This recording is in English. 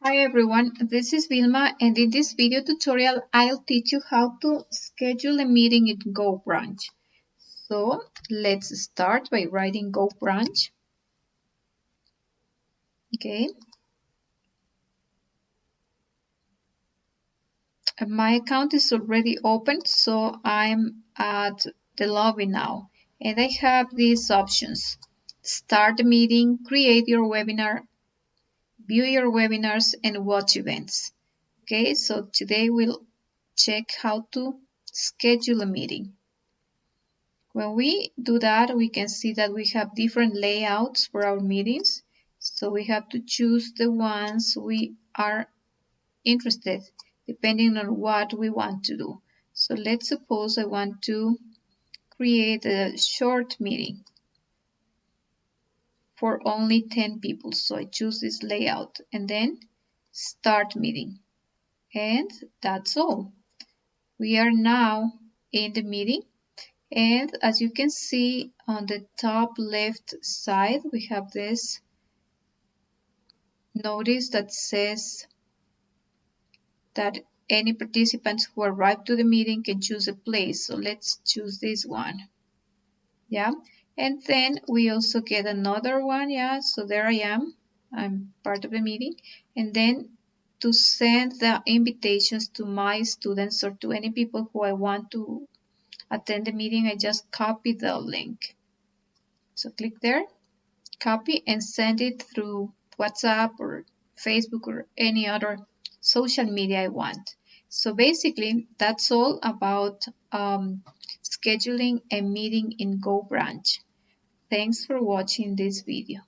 Hi everyone, this is Vilma, and in this video tutorial I'll teach you how to schedule a meeting in GoBrunch. So let's start by writing GoBrunch. Okay. My account is already open, so I'm at the lobby now, and I have these options. Start a meeting, create your webinar, view your webinars, and watch events. Okay, so today we'll check how to schedule a meeting. When we do that, we can see that we have different layouts for our meetings. So we have to choose the ones we are interested, depending on what we want to do. So let's suppose I want to create a short meeting for only 10 people. So I choose this layout and then start meeting. And that's all. We are now in the meeting. And as you can see on the top left side, we have this notice that says that any participants who arrive to the meeting can choose a place. So let's choose this one. Yeah. And then we also get another one. Yeah. So there I am. I'm part of the meeting. And then to send the invitations to my students or to any people who I want to attend the meeting, I just copy the link. So click there, copy and send it through WhatsApp or Facebook or any other social media I want. So basically, that's all about scheduling a meeting in GoBrunch. Thanks for watching this video.